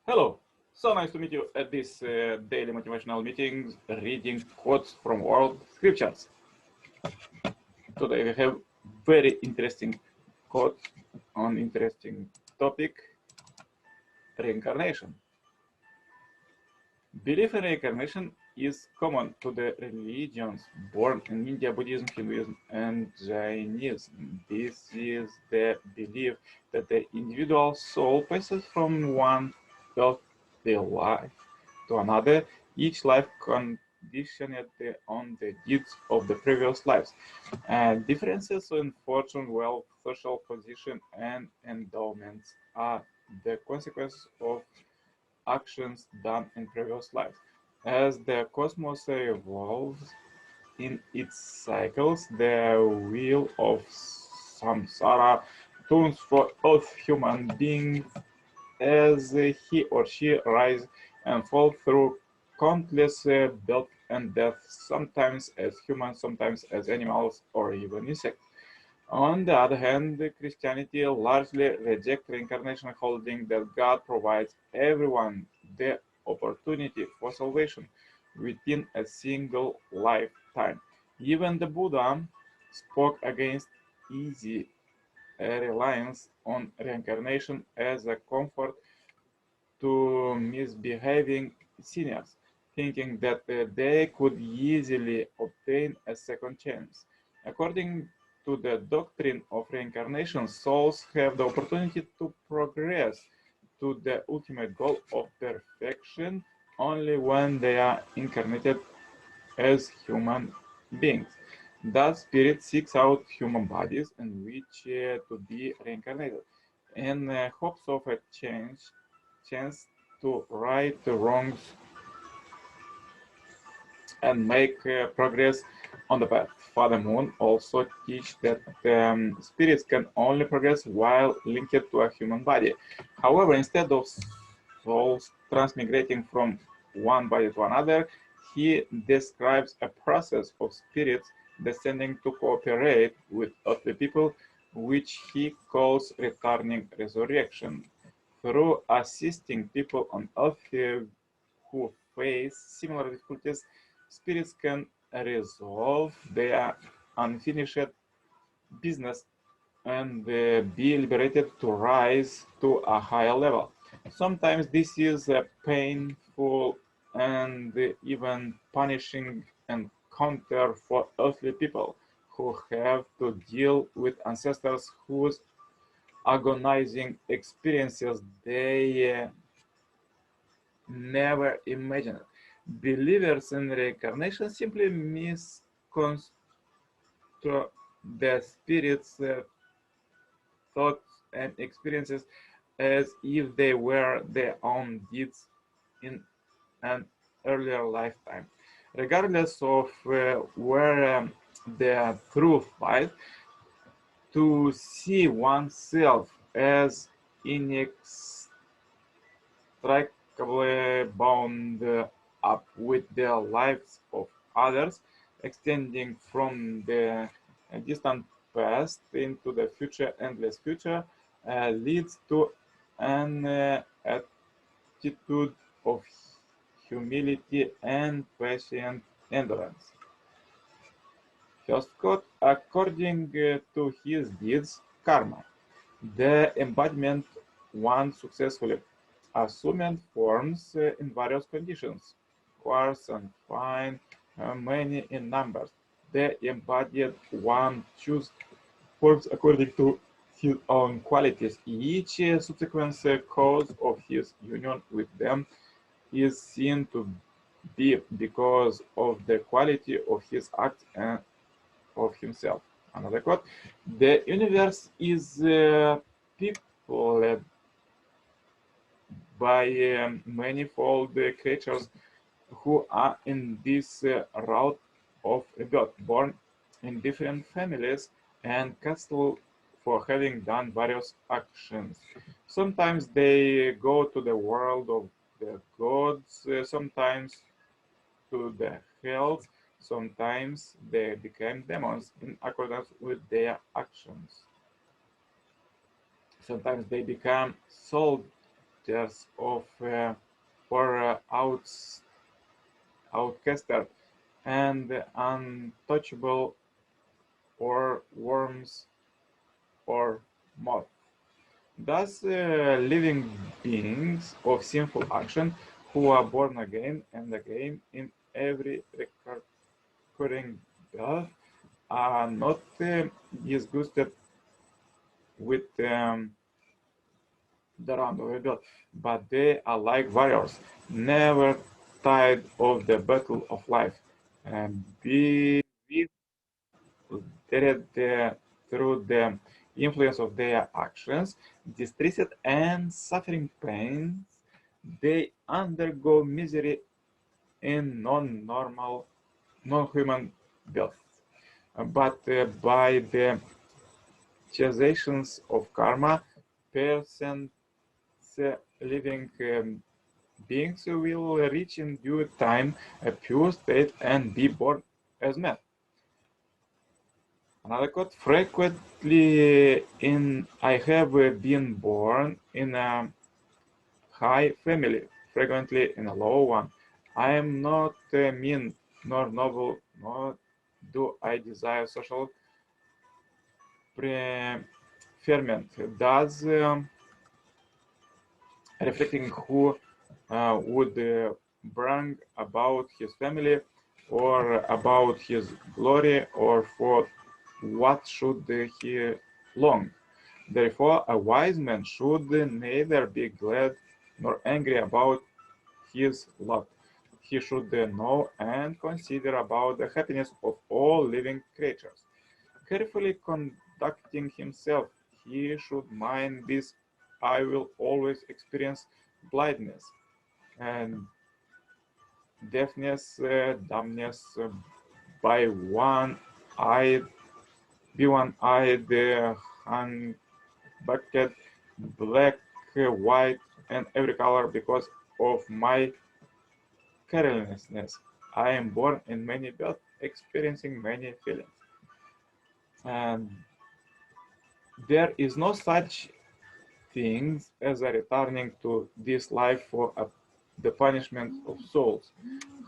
Hello, so nice to meet you at this daily motivational meeting, reading quotes from World Scriptures. Today we have very interesting quote on interesting topic, reincarnation. Belief in reincarnation is common to the religions born in India, Buddhism, Hinduism, and Jainism. This is the belief that the individual soul passes from one earthly life to another, each life conditioned on the deeds of the previous lives. Differences in fortune, wealth, social position, and endowments are the consequences of actions done in previous lives. As the cosmos evolves in its cycles, the wheel of samsara turns for earth human beings as he or she rise and fall through countless birth and death, sometimes as humans, sometimes as animals or even insects. On the other hand, Christianity largely rejects reincarnation, holding that God provides everyone the opportunity for salvation within a single lifetime. Even the Buddha spoke against easy reliance on reincarnation as a comfort to misbehaving sinners, thinking that they could easily obtain a second chance. According to the doctrine of reincarnation, souls have the opportunity to progress to the ultimate goal of perfection only when they are incarnated as human beings. Thus, spirit seeks out human bodies in which to be reincarnated, in hopes of a chance to right the wrongs and make progress on the path. Father Moon also teach that spirits can only progress while linked to a human body. However, instead of souls transmigrating from one body to another, he describes a process of spirits descending to cooperate with earthly people, which he calls returning resurrection. Through assisting people on earth who face similar difficulties, spirits can resolve their unfinished business and be liberated to rise to a higher level. Sometimes this is a painful and even punishing encounter for earthly people who have to deal with ancestors whose agonizing experiences they never imagined. Believers in reincarnation simply misconstrue the spirit's thoughts and experiences as if they were their own deeds in an earlier lifetime. Regardless of where the truth lies, to see oneself as inextricably bound up with the lives of others, extending from the distant past into the future, endless future, leads to an attitude of humility and patient endurance. First quote, according to his deeds, karma, the embodiment one successfully assumed forms in various conditions, coarse and fine, many in numbers. The embodied one chooses forms according to his own qualities. Each subsequent cause of his union with them is seen to be because of the quality of his act and of himself. Another quote, the universe is peopled by manifold creatures who are in this route of rebirth, born in different families and castle for having done various actions. Sometimes they go to the world of the gods, sometimes to the hells, sometimes they became demons in accordance with their actions. Sometimes they become soul specters of or outcaster and untouchable or worms or moth. Thus, living beings of sinful action who are born again and again in every recurring birth are not disgusted with the round of a birth, but they are like warriors, never tired of the battle of life, and be led through the influence of their actions, distressed and suffering pains, they undergo misery in non-normal, non-human births. But by the cessations of karma, persons living beings will reach in due time a pure state and be born as men. Another quote, frequently I have been born in a high family, frequently in a low one. I am not mean nor noble, nor do I desire social preferment. Thus, reflecting who would bring about his family or about his glory or for what should he long. Therefore, a wise man should neither be glad nor angry about his lot. He should know and consider about the happiness of all living creatures. Carefully conducting himself, he should mind this: I will always experience blindness and deafness, dumbness, by one-eyed, be one-eyed, hung-bucket, black, white, and every color because of my carelessness. I am born in many births, experiencing many feelings. And there is no such things as a returning to this life for the punishment of souls.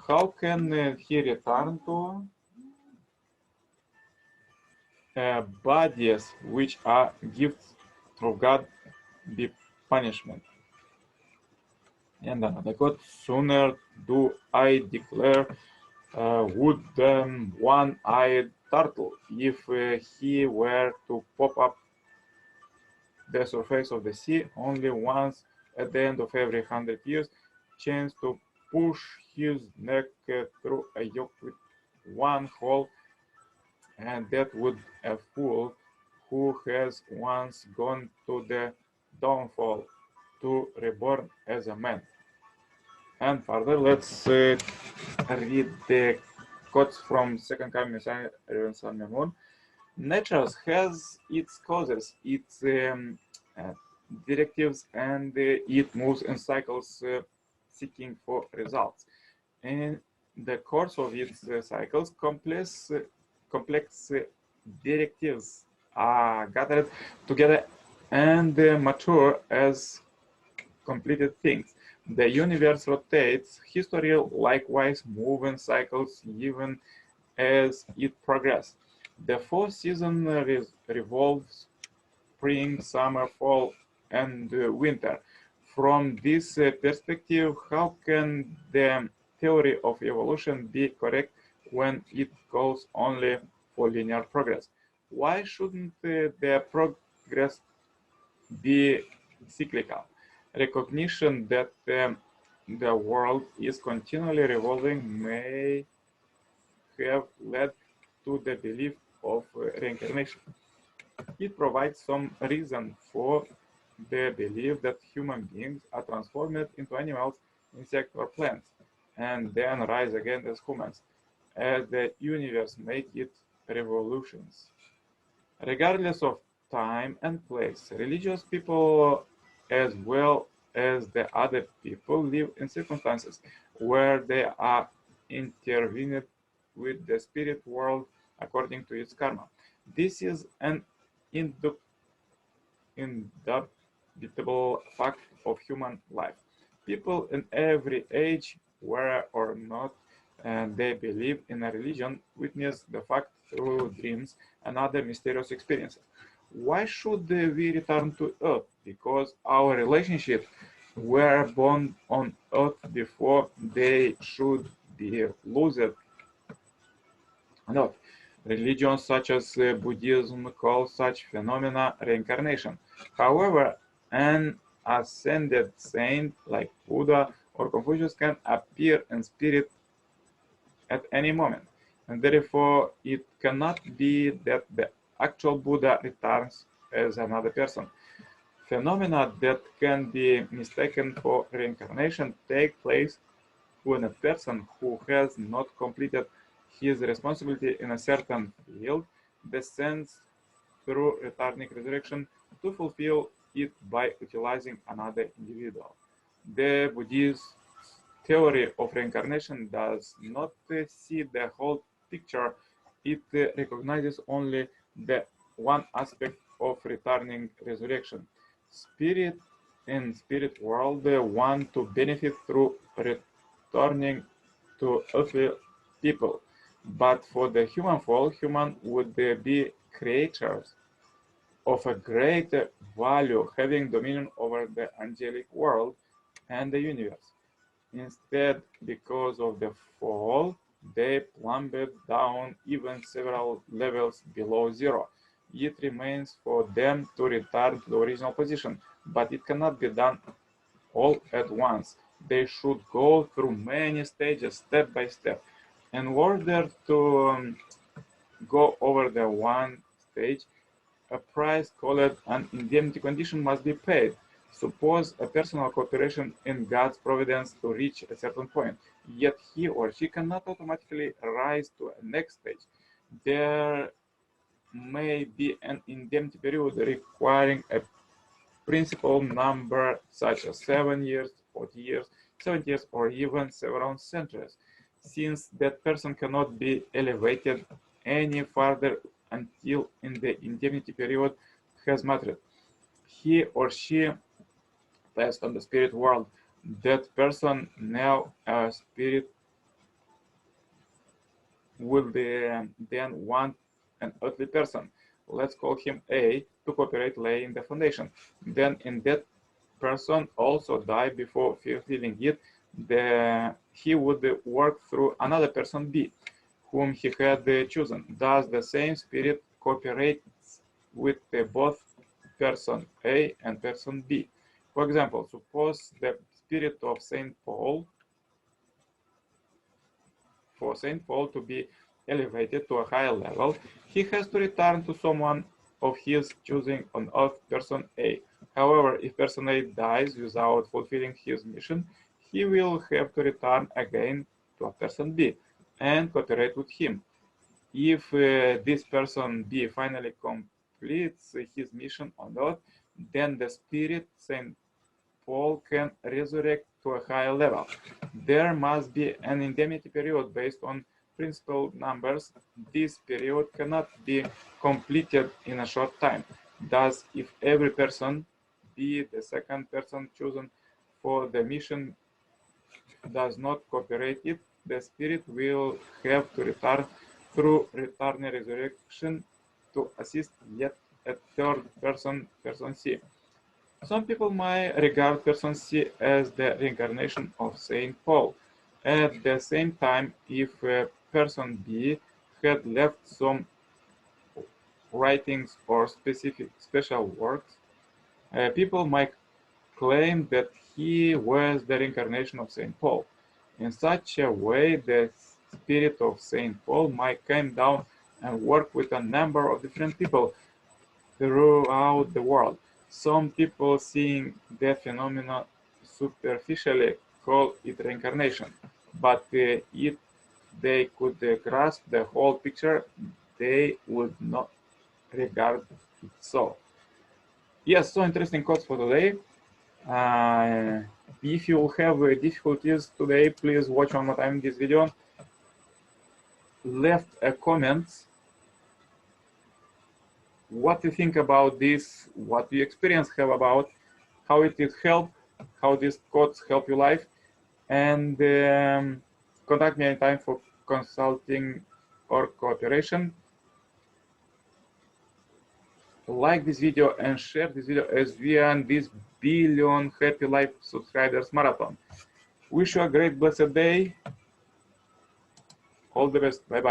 How can he return to bodies which are gifts of God be punishment? And another quote, sooner do I declare would one-eyed turtle if he were to pop up the surface of the sea only once at the end of every 100 years, chance to push his neck through a yoke with one hole, and that would a fool who has once gone to the downfall to reborn as a man. And further, let's read the quotes from Second Coming Messiah, Reverend Sun Moon. Nature has its causes, its uh, directives, and it moves in cycles seeking for results. In the course of its cycles, complex directives are gathered together and mature as completed things. The universe rotates. History likewise moves in cycles even as it progresses. The four seasons revolve spring, summer, fall, and winter. From this perspective, how can the theory of evolution be correct when it calls only for linear progress? Why shouldn't the progress be cyclical? Recognition that the world is continually revolving may have led to the belief of reincarnation. It provides some reason for the belief that human beings are transformed into animals, insects, or plants, and then rise again as humans, as the universe makes its revolutions. Regardless of time and place, religious people, as well as the other people, live in circumstances where they are intervened with the spirit world according to its karma. This is an indubitable fact of human life. People in every age, whether or not they believe in a religion, witness the fact through dreams and other mysterious experiences. Why should we return to Earth? Because our relationships were born on Earth before they should be lost. Note, religions such as Buddhism call such phenomena reincarnation. However, an ascended saint like Buddha or Confucius can appear in spirit at any moment, and therefore it cannot be that the actual Buddha returns as another person. Phenomena that can be mistaken for reincarnation take place when a person who has not completed his responsibility in a certain field descends through returning resurrection to fulfill it by utilizing another individual. The Buddhist theory of reincarnation does not see the whole picture, it recognizes only the one aspect of returning resurrection. Spirit in spirit world want to benefit through returning to earthly people. But for the human fall, human would be creatures of a great value, having dominion over the angelic world and the universe. Instead, because of the fall, they plummeted down even several levels below zero. It remains for them to return to the original position, but it cannot be done all at once. They should go through many stages, step by step. In order to go over the one stage, a price called an indemnity condition must be paid. Suppose a personal cooperation in God's providence to reach a certain point, yet he or she cannot automatically rise to a next stage. There may be an indemnity period requiring a principal number such as 7 years, 40 years, 70 years, or even several centuries, since that person cannot be elevated any further until in the indemnity period has mattered. He or she passed on the spirit world. That person, now a spirit, will then want an earthly person. Let's call him A to cooperate laying the foundation. Then in that person also die before fulfilling it, he would work through another person B, whom he had chosen. Thus the same spirit cooperates with both person A and person B. For example, suppose the spirit of Saint Paul, for Saint Paul to be elevated to a higher level, he has to return to someone of his choosing on earth, person A. However, if person A dies without fulfilling his mission, he will have to return again to a person B and cooperate with him. If this person B finally completes his mission on earth, then the spirit Saint Paul can resurrect to a higher level. There must be an indemnity period based on principal numbers. This period cannot be completed in a short time. Thus, if every person, be the second person chosen for the mission, does not cooperate it, the spirit will have to return through return resurrection to assist yet a third person, person C. Some people might regard person C as the reincarnation of Saint Paul. At the same time, if person B had left some writings or special works, people might claim that he was the reincarnation of Saint Paul. In such a way, the spirit of Saint Paul might come down and work with a number of different people throughout the world. Some people, seeing the phenomena superficially, call it reincarnation, but if they could grasp the whole picture, they would not regard it so. Yes, so interesting quotes for today. If you have difficulties today, please watch one more time this video. Left a comment what you think about this, what you experience have about, how it is help, how these quotes help your life, and contact me anytime for consulting or cooperation. Like this video and share this video as we are on this billion happy life subscribers marathon. Wish you a great blessed day. All the best. Bye bye.